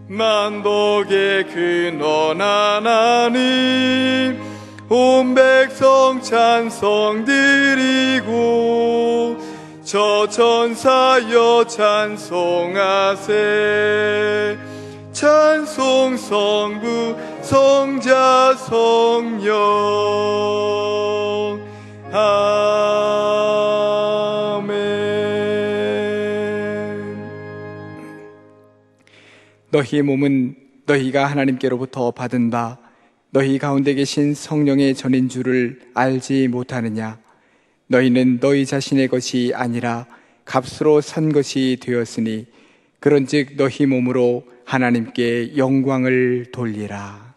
만복의 근원 하나님, 온 백성 찬송 드리고 저 천사여 찬송하세. 찬송 성부 성자 성령. 아멘. 너희 몸은 너희가 하나님께로부터 받은 바 너희 가운데 계신 성령의 전인 줄을 알지 못하느냐? 너희는 너희 자신의 것이 아니라 값으로 산 것이 되었으니 그런즉 너희 몸으로 하나님께 영광을 돌리라.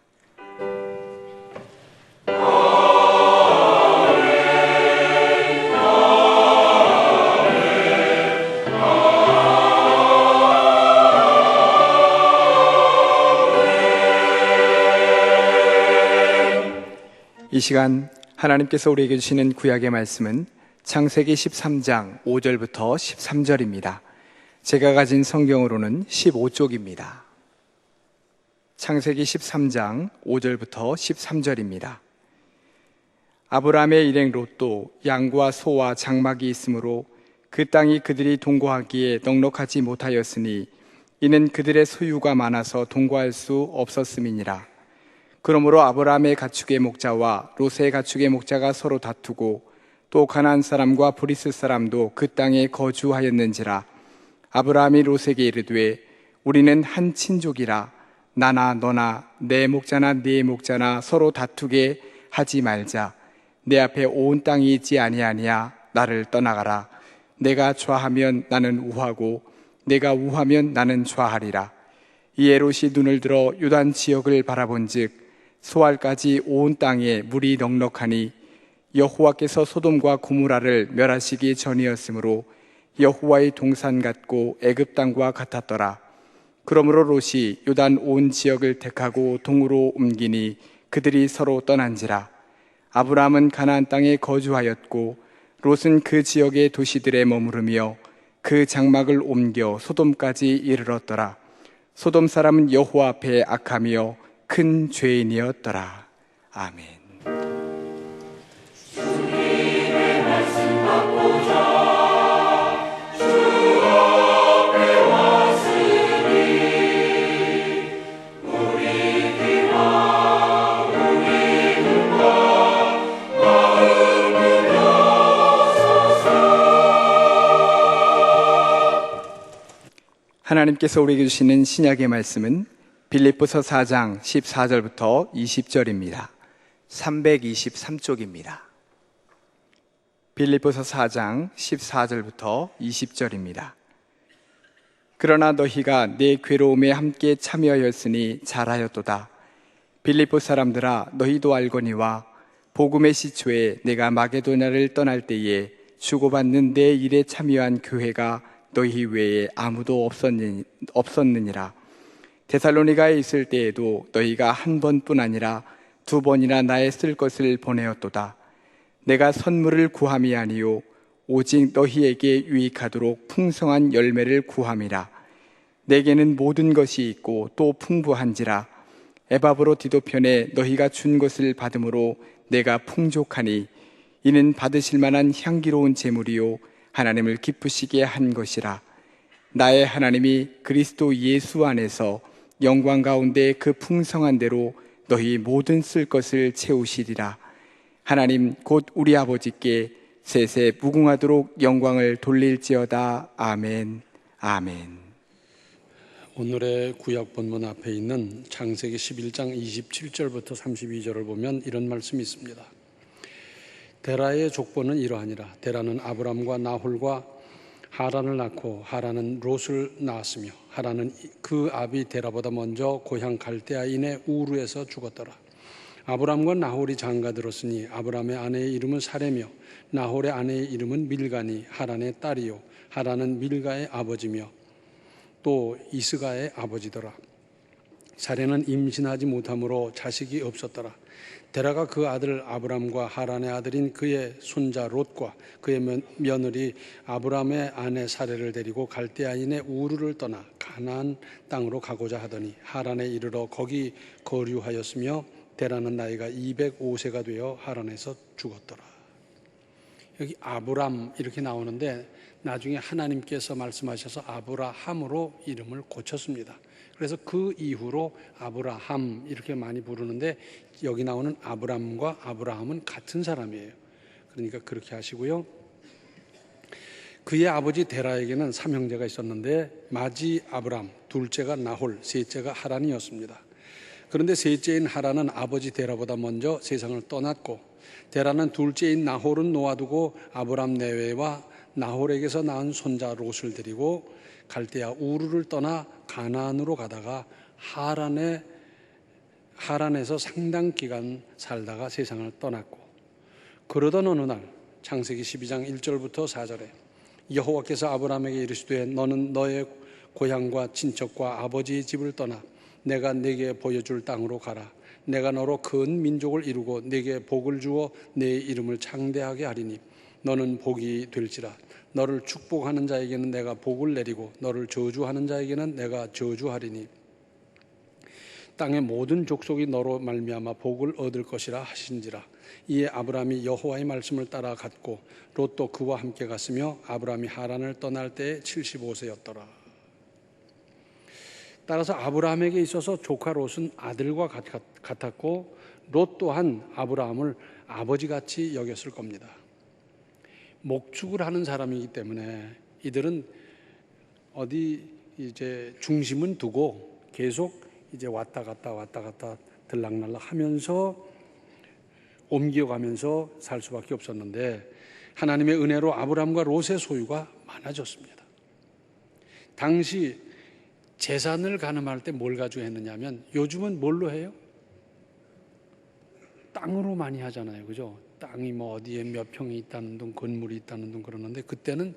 이 시간 하나님께서 우리에게 주시는 구약의 말씀은 창세기 13장 5절부터 13절입니다. 제가 가진 성경으로는 15쪽입니다. 창세기 13장 5절부터 13절입니다. 아브라함의 일행 롯도 양과 소와 장막이 있으므로 그 땅이 그들이 동거하기에 넉넉하지 못하였으니 이는 그들의 소유가 많아서 동거할 수 없었음이니라. 그러므로 아브라함의 가축의 목자와 롯의 가축의 목자가 서로 다투고 또 가나안 사람과 브리스 사람도 그 땅에 거주하였는지라. 아브라함이 롯에게 이르되 우리는 한 친족이라 나나 너나 내 목자나 네 목자나 서로 다투게 하지 말자. 내 앞에 온 땅이 있지 아니하니야. 나를 떠나가라. 내가 좌하면 나는 우하고 내가 우하면 나는 좌하리라. 이에 롯이 눈을 들어 요단 지역을 바라본즉 소알까지 온 땅에 물이 넉넉하니 여호와께서 소돔과 고모라를 멸하시기 전이었으므로 여호와의 동산 같고 애굽 땅과 같았더라. 그러므로 롯이 요단 온 지역을 택하고 동으로 옮기니 그들이 서로 떠난지라. 아브라함은 가나안 땅에 거주하였고 롯은 그 지역의 도시들에 머무르며 그 장막을 옮겨 소돔까지 이르렀더라. 소돔 사람은 여호와 앞에 악하며 큰 죄인이었더라. 아멘. 주님의 말씀 받고자 주 앞에 왔으니 우리 귀와 우리 눈과 마음 열어소서. 하나님께서 우리에게 주시는 신약의 말씀은 빌립보서 4장 14절부터 20절입니다. 323쪽입니다. 빌립보서 4장 14절부터 20절입니다. 그러나 너희가 내 괴로움에 함께 참여하였으니 잘하였도다. 빌립보 사람들아 너희도 알거니와 복음의 시초에 내가 마게도냐를 떠날 때에 주고받는 내 일에 참여한 교회가 너희 외에 아무도 없었느니라. 데살로니가에 있을 때에도 너희가 한 번뿐 아니라 두 번이나 나의 쓸 것을 보내었도다. 내가 선물을 구함이 아니요 오직 너희에게 유익하도록 풍성한 열매를 구함이라. 내게는 모든 것이 있고 또 풍부한지라. 에바브로 디도편에 너희가 준 것을 받음으로 내가 풍족하니 이는 받으실 만한 향기로운 제물이요 하나님을 기쁘시게 한 것이라. 나의 하나님이 그리스도 예수 안에서 영광 가운데 그 풍성한 대로 너희 모든 쓸 것을 채우시리라. 하나님 곧 우리 아버지께 세세 무궁하도록 영광을 돌릴지어다. 아멘. 아멘. 오늘의 구약 본문 앞에 있는 창세기 11장 27절부터 32절을 보면 이런 말씀이 있습니다. 데라의 족보는 이러하니라. 데라는 아브람과 나홀과 하란을 낳고 하란은 롯을 낳았으며 하란은 그 아비 데라보다 먼저 고향 갈대아인의 우르에서 죽었더라. 아브람과 나홀이 장가들었으니 아브람의 아내의 이름은 사레며 나홀의 아내의 이름은 밀가니 하란의 딸이요 하란은 밀가의 아버지며 또 이스가의 아버지더라. 사례는 임신하지 못함으로 자식이 없었더라. 데라가 그 아들 아브람과 하란의 아들인 그의 손자 롯과 그의 며느리 아브람의 아내 사례를 데리고 갈대아인의 우르를 떠나 가나안 땅으로 가고자 하더니 하란에 이르러 거기 거류하였으며 데라는 나이가 205세가 되어 하란에서 죽었더라. 여기 아브람 이렇게 나오는데 나중에 하나님께서 말씀하셔서 아브라함으로 이름을 고쳤습니다. 그래서 그 이후로 아브라함 이렇게 많이 부르는데 여기 나오는 아브람과 아브라함은 같은 사람이에요. 그러니까 그렇게 하시고요. 그의 아버지 데라에게는 3형제가 있었는데 마지 아브람, 둘째가 나홀, 셋째가 하란이었습니다. 그런데 셋째인 하란은 아버지 데라보다 먼저 세상을 떠났고 데라는 둘째인 나홀은 놓아두고 아브람 내외와 나홀에게서 낳은 손자 롯을 데리고 갈대아 우르를 떠나 가나안으로 가다가 하란에서 상당 기간 살다가 세상을 떠났고 그러던 어느 날 창세기 12장 1절부터 4절에 여호와께서 아브람에게 이르시되 너는 너의 고향과 친척과 아버지의 집을 떠나 내가 네게 보여줄 땅으로 가라. 내가 너로 큰 민족을 이루고 네게 복을 주어 네 이름을 창대하게 하리니 너는 복이 될지라. 너를 축복하는 자에게는 내가 복을 내리고 너를 저주하는 자에게는 내가 저주하리니 땅의 모든 족속이 너로 말미암아 복을 얻을 것이라 하신지라. 이에 아브람이 여호와의 말씀을 따라 갔고 롯도 그와 함께 갔으며 아브람이 하란을 떠날 때에 75세였더라. 따라서 아브람에게 있어서 조카 롯은 아들과 같았고 롯 또한 아브람을 아버지같이 여겼을 겁니다. 목축을 하는 사람이기 때문에 이들은 어디 이제 중심은 두고 계속 이제 왔다 갔다 들락날락 하면서 옮겨가면서 살 수밖에 없었는데 하나님의 은혜로 아브람과 롯의 소유가 많아졌습니다. 당시 재산을 가늠할 때 뭘 가지고 했느냐면 요즘은 뭘로 해요? 땅으로 많이 하잖아요. 그죠? 땅이 뭐 어디에 몇 평이 있다는 둥, 건물이 있다는 둥 그러는데 그때는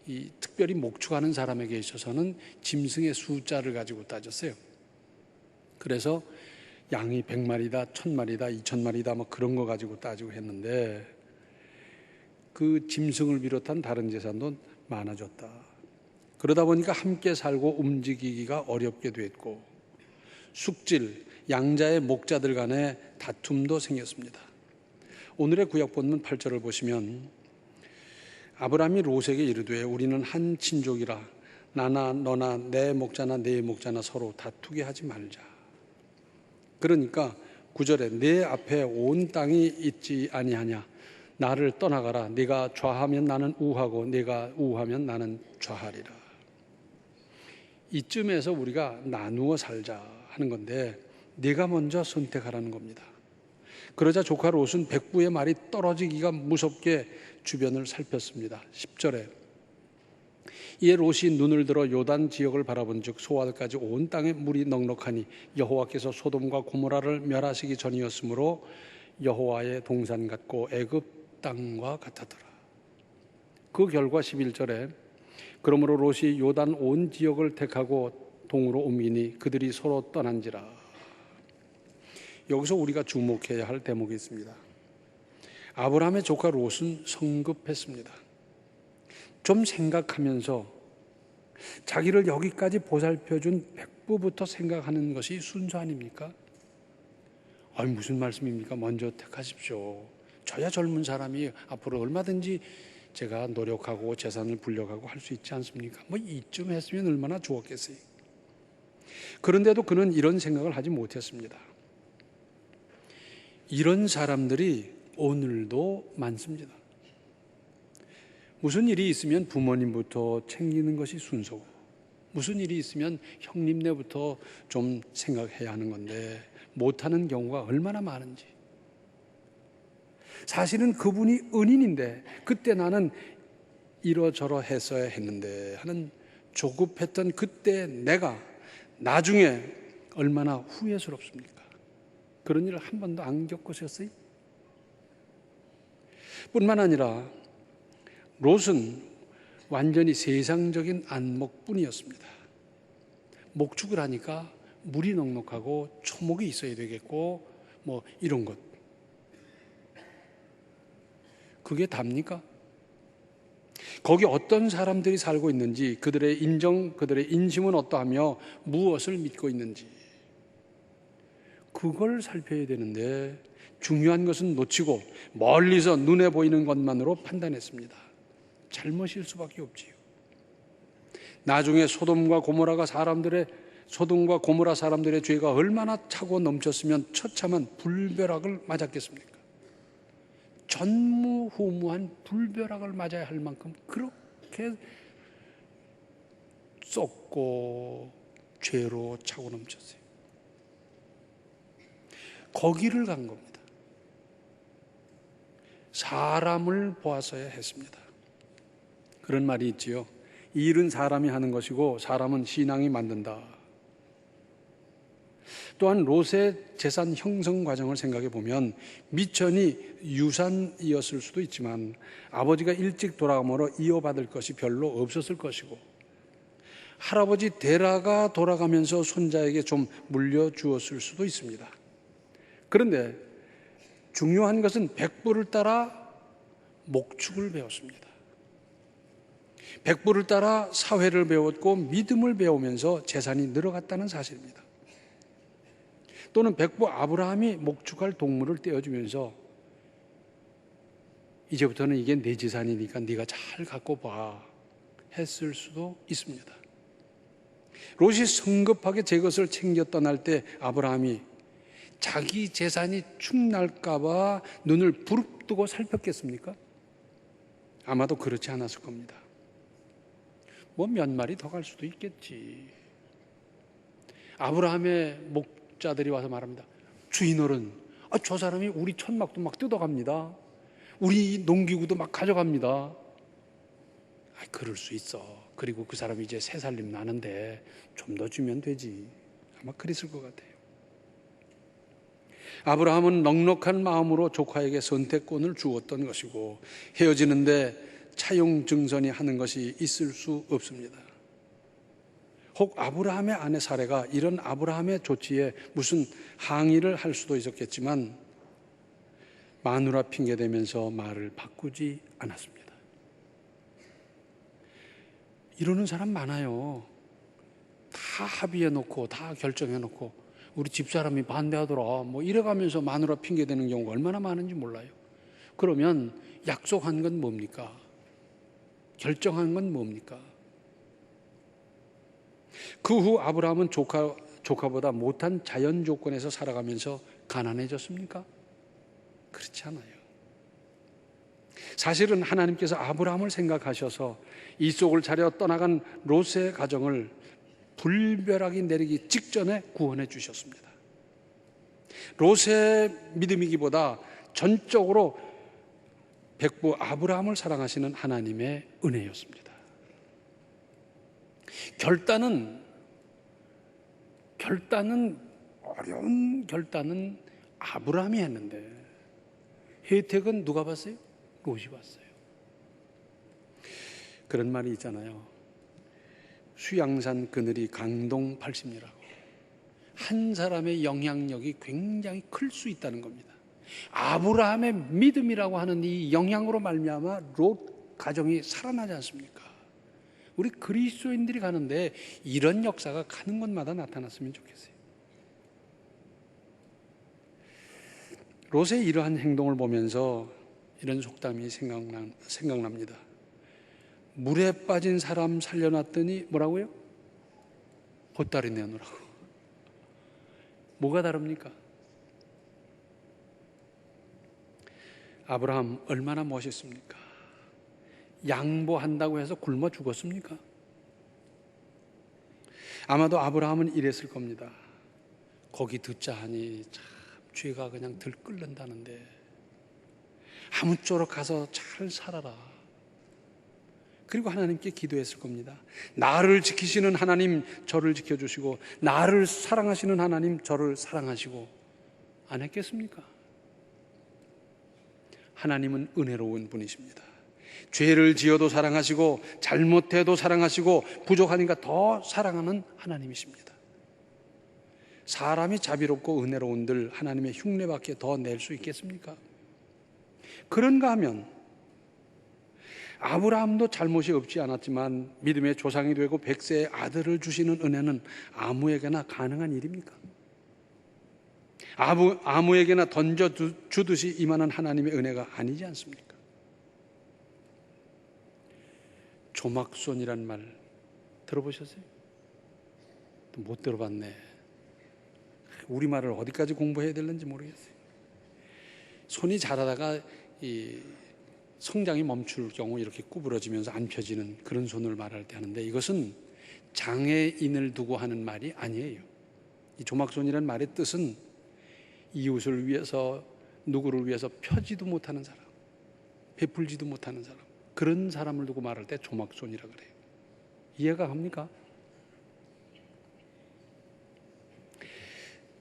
이 특별히 목축하는 사람에게 있어서는 짐승의 숫자를 가지고 따졌어요. 그래서 양이 100마리다, 1000마리다, 2000마리다 뭐 그런 거 가지고 따지고 했는데 그 짐승을 비롯한 다른 재산도 많아졌다. 그러다 보니까 함께 살고 움직이기가 어렵게 됐고 숙질, 양자의 목자들 간에 다툼도 생겼습니다. 오늘의 구약 본문 8절을 보시면 아브람이 롯에게 이르되 우리는 한 친족이라 나나 너나 내 목자나 네 목자나 서로 다투게 하지 말자. 그러니까 9절에 내 앞에 온 땅이 있지 아니하냐 나를 떠나가라. 네가 좌하면 나는 우하고 네가 우하면 나는 좌하리라. 이쯤에서 우리가 나누어 살자 하는 건데 네가 먼저 선택하라는 겁니다. 그러자 조카 롯은 백부의 말이 떨어지기가 무섭게 주변을 살폈습니다. 10절에 이에 롯이 눈을 들어 요단 지역을 바라본 즉 소아들까지 온 땅에 물이 넉넉하니 여호와께서 소돔과 고모라를 멸하시기 전이었으므로 여호와의 동산 같고 애굽 땅과 같았더라. 그 결과 11절에 그러므로 롯이 요단 온 지역을 택하고 동으로 옮기니 그들이 서로 떠난지라. 여기서 우리가 주목해야 할 대목이 있습니다. 아브라함의 조카 롯은 성급했습니다. 좀 생각하면서 자기를 여기까지 보살펴준 백부부터 생각하는 것이 순서 아닙니까? 아니 무슨 말씀입니까? 먼저 택하십시오. 저야 젊은 사람이 앞으로 얼마든지 제가 노력하고 재산을 불려가고 할 수 있지 않습니까? 뭐 이쯤 했으면 얼마나 좋았겠어요. 그런데도 그는 이런 생각을 하지 못했습니다. 이런 사람들이 오늘도 많습니다. 무슨 일이 있으면 부모님부터 챙기는 것이 순서고 무슨 일이 있으면 형님네부터 좀 생각해야 하는 건데 못하는 경우가 얼마나 많은지. 사실은 그분이 은인인데 그때 나는 이러저러 했어야 했는데 하는 조급했던 그때 내가 나중에 얼마나 후회스럽습니까? 그런 일을 한 번도 안 겪으셨어요? 뿐만 아니라 롯은 완전히 세상적인 안목뿐이었습니다. 목축을 하니까 물이 넉넉하고 초목이 있어야 되겠고 뭐 이런 것. 그게 답니까? 거기 어떤 사람들이 살고 있는지, 그들의 인정, 그들의 인심은 어떠하며 무엇을 믿고 있는지 그걸 살펴야 되는데 중요한 것은 놓치고 멀리서 눈에 보이는 것만으로 판단했습니다. 잘못일 수밖에 없지요. 나중에 소돔과 고모라 사람들의 죄가 얼마나 차고 넘쳤으면 처참한 불벼락을 맞았겠습니까? 전무후무한 불벼락을 맞아야 할 만큼 그렇게 썩고 죄로 차고 넘쳤어요. 거기를 간 겁니다. 사람을 보아서야 했습니다. 그런 말이 있지요. 이 일은 사람이 하는 것이고 사람은 신앙이 만든다. 또한 롯의 재산 형성 과정을 생각해 보면 미천이 유산이었을 수도 있지만 아버지가 일찍 돌아감으로 이어받을 것이 별로 없었을 것이고 할아버지 데라가 돌아가면서 손자에게 좀 물려주었을 수도 있습니다. 그런데 중요한 것은 백부를 따라 목축을 배웠습니다. 백부를 따라 사회를 배웠고 믿음을 배우면서 재산이 늘어갔다는 사실입니다. 또는 백부 아브라함이 목축할 동물을 떼어주면서 이제부터는 이게 내 재산이니까 네가 잘 갖고 봐 했을 수도 있습니다. 롯이 성급하게 제 것을 챙겨 떠날 때 아브라함이 자기 재산이 축날까 봐 눈을 부릅뜨고 살폈겠습니까? 아마도 그렇지 않았을 겁니다. 뭐 몇 마리 더 갈 수도 있겠지. 아브라함의 목자들이 와서 말합니다. 주인어른, 저 사람이 우리 천막도 막 뜯어갑니다. 우리 농기구도 막 가져갑니다. 그럴 수 있어. 그리고 그 사람이 이제 새 살림 나는데 좀 더 주면 되지. 아마 그랬을 것 같아요. 아브라함은 넉넉한 마음으로 조카에게 선택권을 주었던 것이고 헤어지는데 차용증선이 하는 것이 있을 수 없습니다. 혹 아브라함의 아내 사레가 이런 아브라함의 조치에 무슨 항의를 할 수도 있었겠지만 마누라 핑계대면서 말을 바꾸지 않았습니다. 이러는 사람 많아요. 다 합의해놓고 다 결정해놓고 우리 집사람이 반대하더라 뭐 이래가면서 마누라 핑계대는 경우가 얼마나 많은지 몰라요. 그러면 약속한 건 뭡니까? 결정한 건 뭡니까? 그 후 아브라함은 조카보다 못한 자연 조건에서 살아가면서 가난해졌습니까? 그렇지 않아요. 사실은 하나님께서 아브라함을 생각하셔서 이 속을 차려 떠나간 롯의 가정을 불벼락이 내리기 직전에 구원해 주셨습니다. 롯의 믿음이기보다 전적으로 백부 아브라함을 사랑하시는 하나님의 은혜였습니다. 어려운 결단은 아브라함이 했는데 혜택은 누가 봤어요? 롯이 봤어요. 그런 말이 있잖아요. 수양산 그늘이 강동 80리라고. 한 사람의 영향력이 굉장히 클 수 있다는 겁니다. 아브라함의 믿음이라고 하는 이 영향으로 말미암아 롯 가정이 살아나지 않습니까? 우리 그리스도인들이 가는데 이런 역사가 가는 곳마다 나타났으면 좋겠어요. 롯의 이러한 행동을 보면서 이런 속담이 생각납니다. 물에 빠진 사람 살려놨더니 뭐라고요? 보따리 내놓으라고. 뭐가 다릅니까? 아브라함 얼마나 멋있습니까? 양보한다고 해서 굶어 죽었습니까? 아마도 아브라함은 이랬을 겁니다. 거기 듣자 하니 참 죄가 그냥 들끓는다는데 아무쪼록 가서 잘 살아라. 그리고 하나님께 기도했을 겁니다. 나를 지키시는 하나님 저를 지켜주시고 나를 사랑하시는 하나님 저를 사랑하시고 안 했겠습니까? 하나님은 은혜로운 분이십니다. 죄를 지어도 사랑하시고 잘못해도 사랑하시고 부족하니까 더 사랑하는 하나님이십니다. 사람이 자비롭고 은혜로운들 하나님의 흉내밖에 더 낼 수 있겠습니까? 그런가 하면 아브라함도 잘못이 없지 않았지만 믿음의 조상이 되고 백세의 아들을 주시는 은혜는 아무에게나 가능한 일입니까? 아무에게나 던져주듯이 임하는 하나님의 은혜가 아니지 않습니까? 조막손이란 말 들어보셨어요? 못 들어봤네. 우리말을 어디까지 공부해야 되는지 모르겠어요. 손이 자라다가 이 성장이 멈출 경우 이렇게 구부러지면서 안 펴지는 그런 손을 말할 때 하는데, 이것은 장애인을 두고 하는 말이 아니에요. 이 조막손이라는 말의 뜻은 이웃을 위해서, 누구를 위해서 펴지도 못하는 사람, 베풀지도 못하는 사람, 그런 사람을 두고 말할 때 조막손이라 그래요. 이해가 갑니까?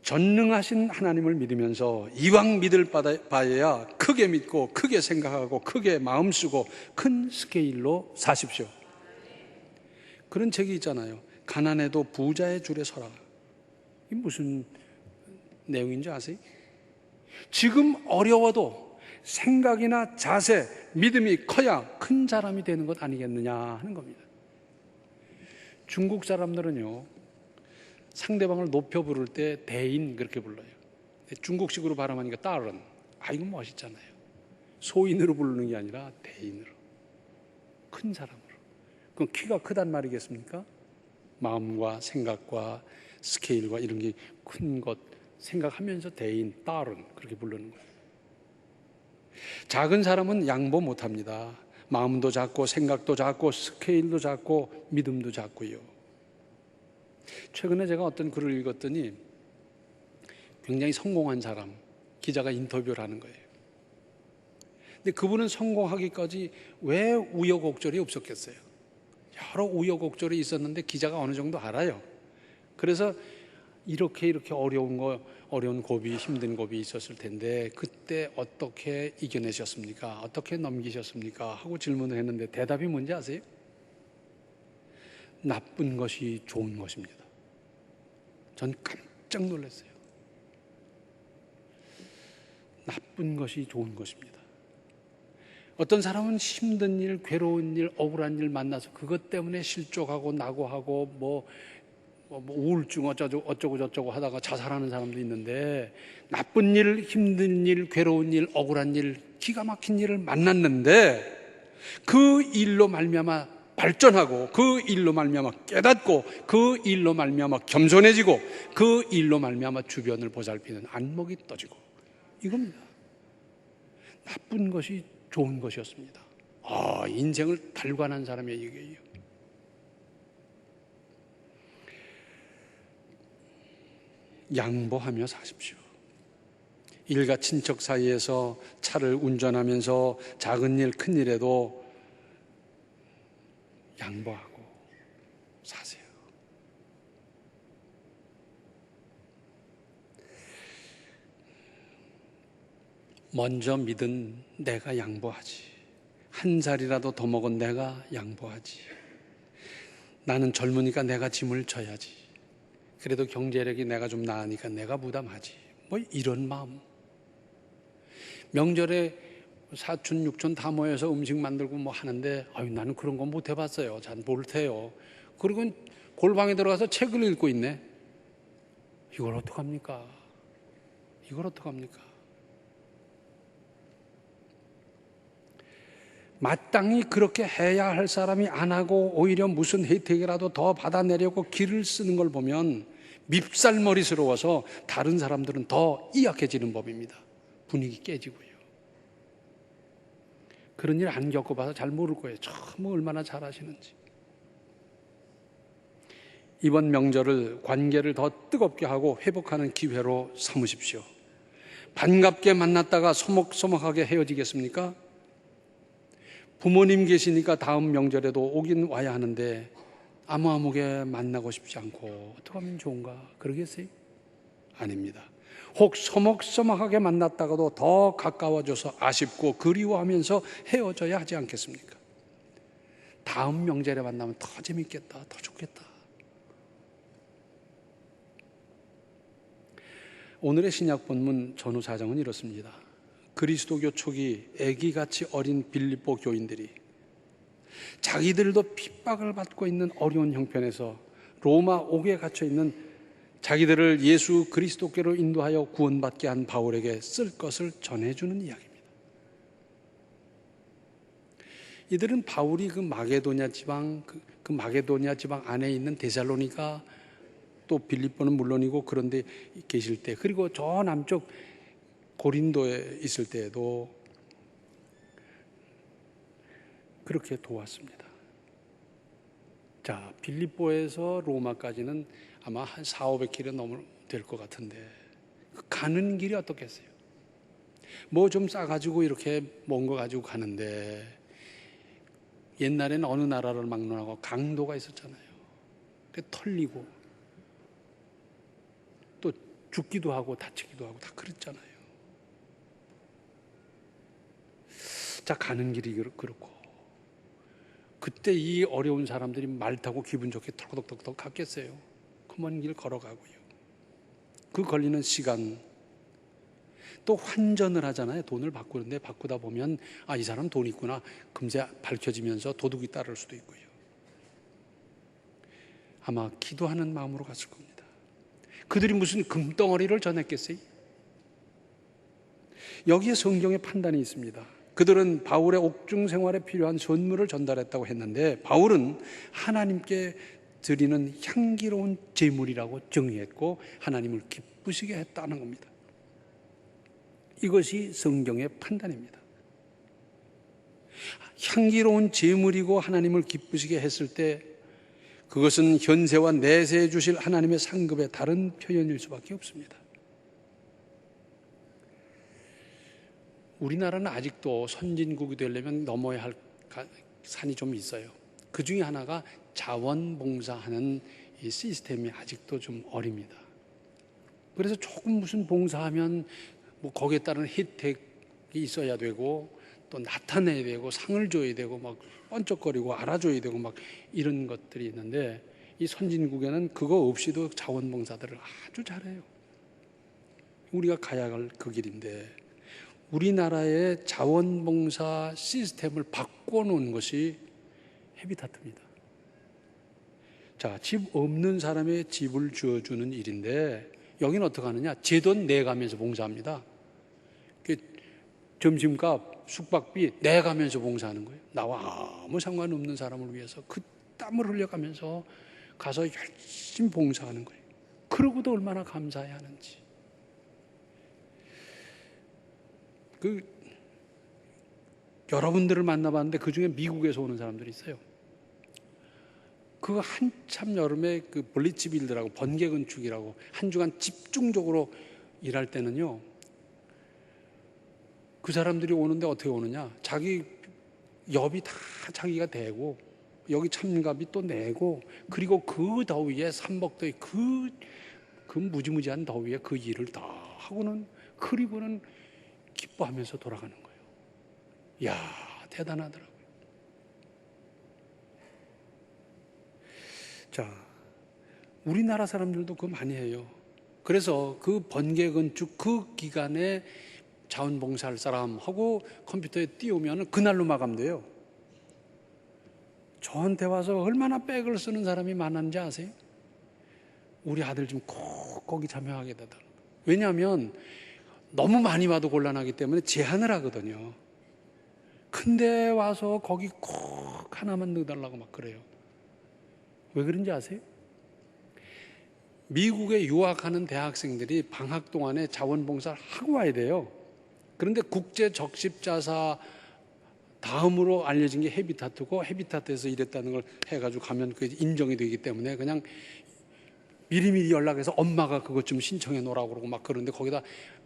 전능하신 하나님을 믿으면서 이왕 믿을 바에야 크게 믿고 크게 생각하고 크게 마음 쓰고 큰 스케일로 사십시오. 그런 책이 있잖아요. 가난해도 부자의 줄에 서라. 이게 무슨 내용인지 아세요? 지금 어려워도 생각이나 자세, 믿음이 커야 큰 사람이 되는 것 아니겠느냐 하는 겁니다. 중국 사람들은요, 상대방을 높여 부를 때 대인 그렇게 불러요. 중국식으로 발음하니까 따른. 이거 멋있잖아요. 소인으로 부르는 게 아니라 대인으로, 큰 사람으로. 그럼 키가 크단 말이겠습니까? 마음과 생각과 스케일과 이런 게 큰 것 생각하면서 대인, 따른 그렇게 부르는 거예요. 작은 사람은 양보 못합니다. 마음도 작고 생각도 작고 스케일도 작고 믿음도 작고요. 최근에 제가 어떤 글을 읽었더니 굉장히 성공한 사람, 기자가 인터뷰를 하는 거예요. 근데 그분은 성공하기까지 왜 우여곡절이 없었겠어요? 여러 우여곡절이 있었는데 기자가 어느 정도 알아요. 그래서 이렇게 어려운 고비, 힘든 고비 있었을 텐데 그때 어떻게 이겨내셨습니까? 어떻게 넘기셨습니까? 하고 질문을 했는데 대답이 뭔지 아세요? 나쁜 것이 좋은 것입니다. 전 깜짝 놀랐어요. 나쁜 것이 좋은 것입니다. 어떤 사람은 힘든 일, 괴로운 일, 억울한 일 만나서 그것 때문에 실족하고 낙오하고 뭐 우울증 어쩌고 저쩌고 하다가 자살하는 사람도 있는데, 나쁜 일, 힘든 일, 괴로운 일, 억울한 일, 기가 막힌 일을 만났는데 그 일로 말미암아 발전하고, 그 일로 말미암아 깨닫고, 그 일로 말미암아 겸손해지고, 그 일로 말미암아 주변을 보살피는 안목이 떠지고, 이겁니다. 나쁜 것이 좋은 것이었습니다. 인생을 달관한 사람의 얘기예요. 양보하며 사십시오. 일가 친척 사이에서 차를 운전하면서 작은 일, 큰 일에도 양보하고 사세요. 먼저 믿은 내가 양보하지. 한 살이라도 더 먹은 내가 양보하지. 나는 젊으니까 내가 짐을 져야지. 그래도 경제력이 내가 좀 나으니까 내가 부담하지. 뭐 이런 마음. 명절에 사촌, 육촌 다 모여서 음식 만들고 뭐 하는데 나는 그런 건 못 해봤어요. 잘 못해요. 그리고 골방에 들어가서 책을 읽고 있네. 이걸 어떡합니까? 이걸 어떡합니까? 마땅히 그렇게 해야 할 사람이 안 하고 오히려 무슨 혜택이라도 더 받아내려고 길을 쓰는 걸 보면 밉살머리스러워서 다른 사람들은 더 이약해지는 법입니다. 분위기 깨지고요. 그런 일 안 겪어봐서 잘 모를 거예요. 참 얼마나 잘하시는지. 이번 명절을 관계를 더 뜨겁게 하고 회복하는 기회로 삼으십시오. 반갑게 만났다가 소목소목하게 헤어지겠습니까? 부모님 계시니까 다음 명절에도 오긴 와야 하는데 아무게 만나고 싶지 않고 어떻게 하면 좋은가? 그러겠어요? 아닙니다. 혹 서먹서먹하게 만났다가도 더 가까워져서 아쉽고 그리워하면서 헤어져야 하지 않겠습니까? 다음 명절에 만나면 더 재밌겠다, 더 좋겠다. 오늘의 신약 본문 전후 사정은 이렇습니다. 그리스도교 초기 아기같이 어린 빌립보 교인들이 자기들도 핍박을 받고 있는 어려운 형편에서 로마 옥에 갇혀 있는 자기들을 예수 그리스도께로 인도하여 구원받게 한 바울에게 쓸 것을 전해주는 이야기입니다. 이들은 바울이 그 마게도냐 지방 안에 있는 데살로니가 또 빌립보는 물론이고 그런데 계실 때, 그리고 저 남쪽 고린도에 있을 때에도 그렇게 도왔습니다. 자, 빌립보에서 로마까지는 아마 한 400~500km 넘을 될 것 같은데 가는 길이 어떻겠어요? 뭐 좀 싸가지고 이렇게 먼 거 가지고 가는데, 옛날에는 어느 나라를 막론하고 강도가 있었잖아요. 털리고 또 죽기도 하고 다치기도 하고 다 그랬잖아요. 자, 가는 길이 그렇고, 그때 이 어려운 사람들이 말 타고 기분 좋게 털덕덕덕 갔겠어요? 그 먼 길 걸어가고요. 그 걸리는 시간, 또 환전을 하잖아요. 돈을 바꾸는데 바꾸다 보면 이 사람 돈 있구나 금세 밝혀지면서 도둑이 따를 수도 있고요. 아마 기도하는 마음으로 갔을 겁니다. 그들이 무슨 금덩어리를 전했겠어요? 여기에 성경의 판단이 있습니다. 그들은 바울의 옥중 생활에 필요한 선물을 전달했다고 했는데, 바울은 하나님께 드리는 향기로운 제물이라고 정의했고 하나님을 기쁘시게 했다는 겁니다. 이것이 성경의 판단입니다. 향기로운 제물이고 하나님을 기쁘시게 했을 때 그것은 현세와 내세에 주실 하나님의 상급의 다른 표현일 수밖에 없습니다. 우리나라는 아직도 선진국이 되려면 넘어야 할 산이 좀 있어요. 그 중에 하나가 자원봉사하는 이 시스템이 아직도 좀 어립니다. 그래서 조금 무슨 봉사하면 뭐 거기에 따른 혜택이 있어야 되고 또 나타내야 되고 상을 줘야 되고 막 번쩍거리고 알아줘야 되고 막 이런 것들이 있는데, 이 선진국에는 그거 없이도 자원봉사들을 아주 잘해요. 우리가 가야 할 그 길인데, 우리나라의 자원봉사 시스템을 바꿔놓은 것이 헤비타트입니다. 자, 집 없는 사람의 집을 지어주는 일인데 여기는 어떻게 하느냐? 제 돈 내가면서 봉사합니다. 점심값, 숙박비 내가면서 봉사하는 거예요. 나와 아무 상관없는 사람을 위해서 그 땀을 흘려가면서 가서 열심히 봉사하는 거예요. 그러고도 얼마나 감사해야 하는지. 여러분들을 만나봤는데 그 중에 미국에서 오는 사람들이 있어요. 그 한참 여름에 그 블리츠빌드라고 번개 건축이라고 한 주간 집중적으로 일할 때는요, 그 사람들이 오는데 어떻게 오느냐? 자기 엽이 다 자기가 대고 여기 참갑이 또 내고, 그리고 그 더위에 삼복더위 그 무지무지한 더위에 그 일을 다 하고는, 그리고는 기뻐하면서 돌아가는 거예요. 이야, 대단하더라고요. 자, 우리나라 사람들도 그거 많이 해요. 그래서 그 번개 건축 그 기간에 자원봉사할 사람하고 컴퓨터에 띄우면 그날로 마감돼요. 저한테 와서 얼마나 백을 쓰는 사람이 많았는지 아세요? 우리 아들 좀 꼭 거기 참여하게 되더라고요. 왜냐하면 너무 많이 와도 곤란하기 때문에 제한을 하거든요. 근데 와서 거기 꼭 하나만 넣어달라고 막 그래요. 왜 그런지 아세요? 미국에 유학하는 대학생들이 방학 동안에 자원봉사를 하고 와야 돼요. 그런데 국제 적십자사 다음으로 알려진 게 헤비타트고, 헤비타트에서 일했다는 걸 해가지고 가면 그게 인정이 되기 때문에 그냥 미리미리 연락해서 엄마가 그것 좀 신청해 놓으라고 그러고 막 그러는데, 거기다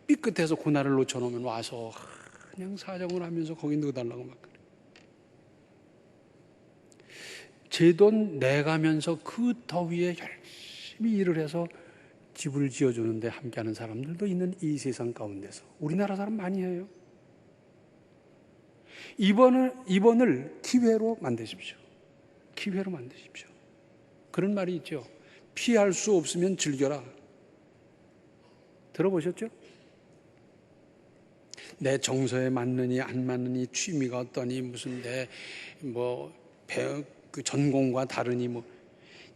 삐끗해서 그날을 놓쳐놓으면 와서 그냥 사정을 하면서 거기 넣어달라고 막 그래. 제 돈 내가면서 그 더위에 열심히 일을 해서 집을 지어주는데 함께하는 사람들도 있는 이 세상 가운데서 우리나라 사람 많이 해요. 이번을 기회로 만드십시오. 기회로 만드십시오. 그런 말이 있죠. 피할 수 없으면 즐겨라. 들어보셨죠? 내 정서에 맞느니 안 맞느니, 취미가 어떠니, 무슨 그 전공과 다르니,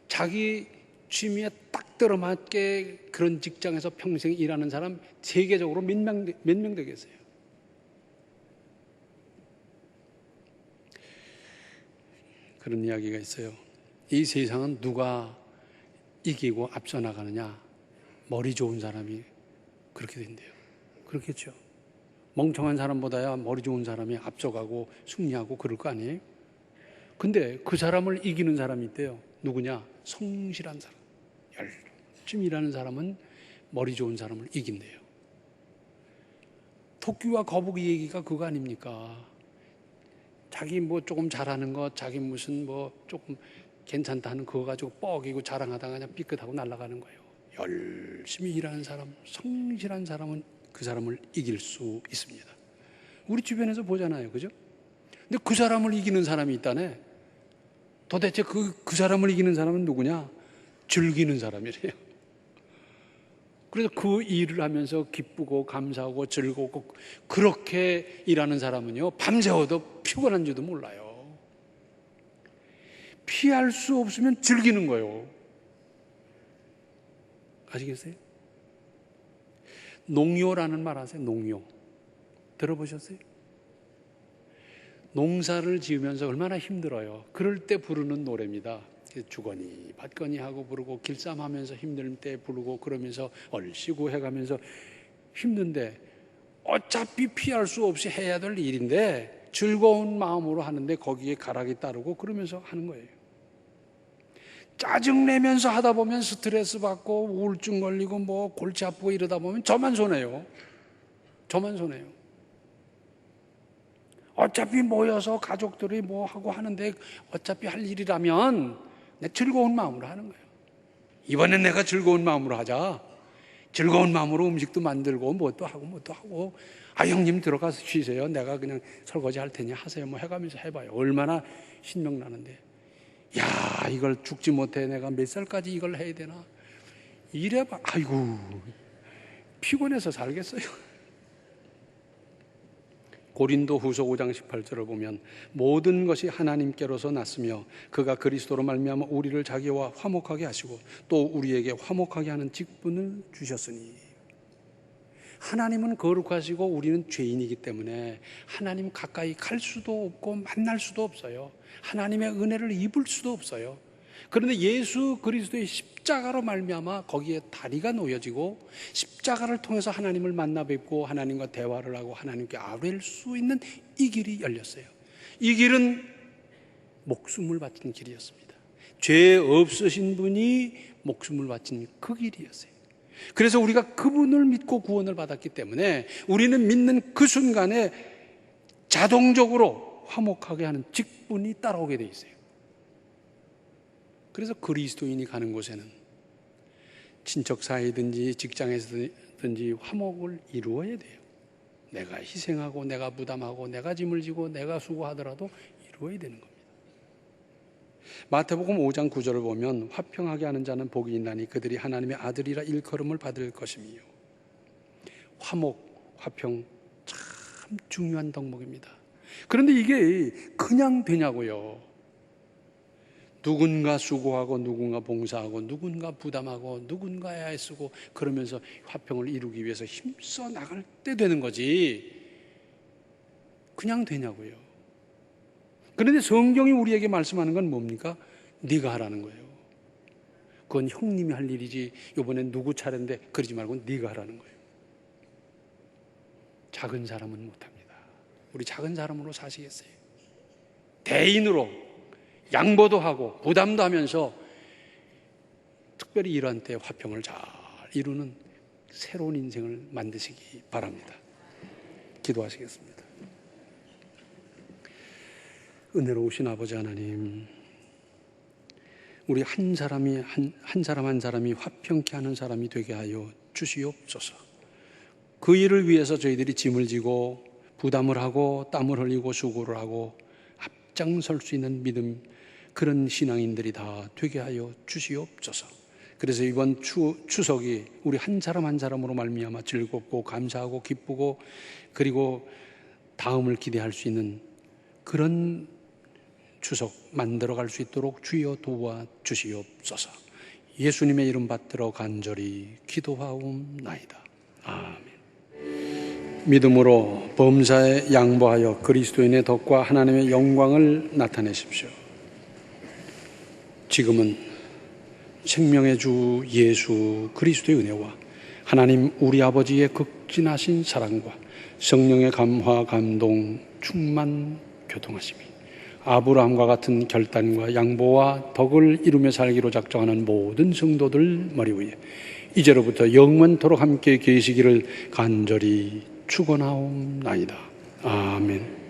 자기 취미에 딱 들어맞게 그런 직장에서 평생 일하는 사람 세계적으로 몇 명 되겠어요? 그런 이야기가 있어요. 이 세상은 누가 이기고 앞서 나가느냐? 머리 좋은 사람이 그렇게 된대요. 그렇겠죠. 멍청한 사람보다야 머리 좋은 사람이 앞서가고 승리하고 그럴 거 아니에요? 근데 그 사람을 이기는 사람이 있대요. 누구냐? 성실한 사람. 열심히 일하는 사람은 머리 좋은 사람을 이긴대요. 토끼와 거북이 얘기가 그거 아닙니까? 자기 조금 잘하는 것, 자기 무슨 조금 괜찮다 하는 그거 가지고 뻐기고 자랑하다가 그냥 삐끗하고 날아가는 거예요. 열심히 일하는 사람, 성실한 사람은 그 사람을 이길 수 있습니다. 우리 주변에서 보잖아요. 그죠? 근데 그 사람을 이기는 사람이 있다네. 도대체 그 사람을 이기는 사람은 누구냐? 즐기는 사람이래요. 그래서 그 일을 하면서 기쁘고 감사하고 즐겁고 그렇게 일하는 사람은요, 밤새워도 피곤한지도 몰라요. 피할 수 없으면 즐기는 거예요. 아시겠어요? 농요라는 말 아세요? 농요. 들어보셨어요? 농사를 지으면서 얼마나 힘들어요. 그럴 때 부르는 노래입니다. 주거니 받거니 하고 부르고, 길쌈하면서 힘들 때 부르고, 그러면서 얼씨구 해가면서 힘든데 어차피 피할 수 없이 해야 될 일인데 즐거운 마음으로 하는데 거기에 가락이 따르고 그러면서 하는 거예요. 짜증내면서 하다 보면 스트레스 받고 우울증 걸리고 골치 아프고 이러다 보면 저만 손해요. 저만 손해요. 어차피 모여서 가족들이 하고 하는데 어차피 할 일이라면 내 즐거운 마음으로 하는 거예요. 이번엔 내가 즐거운 마음으로 하자. 즐거운 마음으로 음식도 만들고 뭣도 하고 형님 들어가서 쉬세요. 내가 그냥 설거지 할 테니 하세요. 해가면서 해봐요. 얼마나 신명나는데. 야, 이걸 죽지 못해. 내가 몇 살까지 이걸 해야 되나? 이래봐. 아이고, 피곤해서 살겠어요. 고린도 후서 5장 18절을 보면 모든 것이 하나님께로서 났으며 그가 그리스도로 말미암아 우리를 자기와 화목하게 하시고 또 우리에게 화목하게 하는 직분을 주셨으니. 하나님은 거룩하시고 우리는 죄인이기 때문에 하나님 가까이 갈 수도 없고 만날 수도 없어요. 하나님의 은혜를 입을 수도 없어요. 그런데 예수 그리스도의 십자가로 말미암아 거기에 다리가 놓여지고 십자가를 통해서 하나님을 만나 뵙고 하나님과 대화를 하고 하나님께 아뢰일 수 있는 이 길이 열렸어요. 이 길은 목숨을 바친 길이었습니다. 죄 없으신 분이 목숨을 바친 그 길이었어요. 그래서 우리가 그분을 믿고 구원을 받았기 때문에 우리는 믿는 그 순간에 자동적으로 화목하게 하는 직분이 따라오게 돼 있어요. 그래서 그리스도인이 가는 곳에는 친척 사이든지 직장에서든지 화목을 이루어야 돼요. 내가 희생하고 내가 부담하고 내가 짐을 지고 내가 수고하더라도 이루어야 되는 겁니다. 마태복음 5장 9절을 보면 화평하게 하는 자는 복이 있나니 그들이 하나님의 아들이라 일컬음을 받을 것이며. 화목, 화평 참 중요한 덕목입니다. 그런데 이게 그냥 되냐고요. 누군가 수고하고 누군가 봉사하고 누군가 부담하고 누군가 애쓰고 그러면서 화평을 이루기 위해서 힘써 나갈 때 되는 거지 그냥 되냐고요. 그런데 성경이 우리에게 말씀하는 건 뭡니까? 네가 하라는 거예요. 그건 형님이 할 일이지 이번엔 누구 차례인데 그러지 말고 네가 하라는 거예요. 작은 사람은 못합니다. 우리 작은 사람으로 사시겠어요? 대인으로 양보도 하고 부담도 하면서 특별히 이러한 때 화평을 잘 이루는 새로운 인생을 만드시기 바랍니다. 기도하시겠습니다. 은혜로우신 아버지 하나님, 우리 한 사람 한 사람이 화평케 하는 사람이 되게 하여 주시옵소서. 그 일을 위해서 저희들이 짐을 지고 부담을 하고 땀을 흘리고 수고를 하고 앞장설 수 있는 믿음, 그런 신앙인들이 다 되게 하여 주시옵소서. 그래서 이번 추석이 우리 한 사람 한 사람으로 말미암아 즐겁고 감사하고 기쁘고 그리고 다음을 기대할 수 있는 그런 추석 만들어갈 수 있도록 주여 도와주시옵소서. 예수님의 이름 받들어 간절히 기도하옵나이다. 아멘. 믿음으로 범사에 양보하여 그리스도인의 덕과 하나님의 영광을 나타내십시오. 지금은 생명의 주 예수 그리스도의 은혜와 하나님 우리 아버지의 극진하신 사랑과 성령의 감화 감동 충만 교통하심이 아브라함과 같은 결단과 양보와 덕을 이루며 살기로 작정하는 모든 성도들 머리 위에 이제로부터 영원토록 함께 계시기를 간절히 축원하옵나이다. 아멘.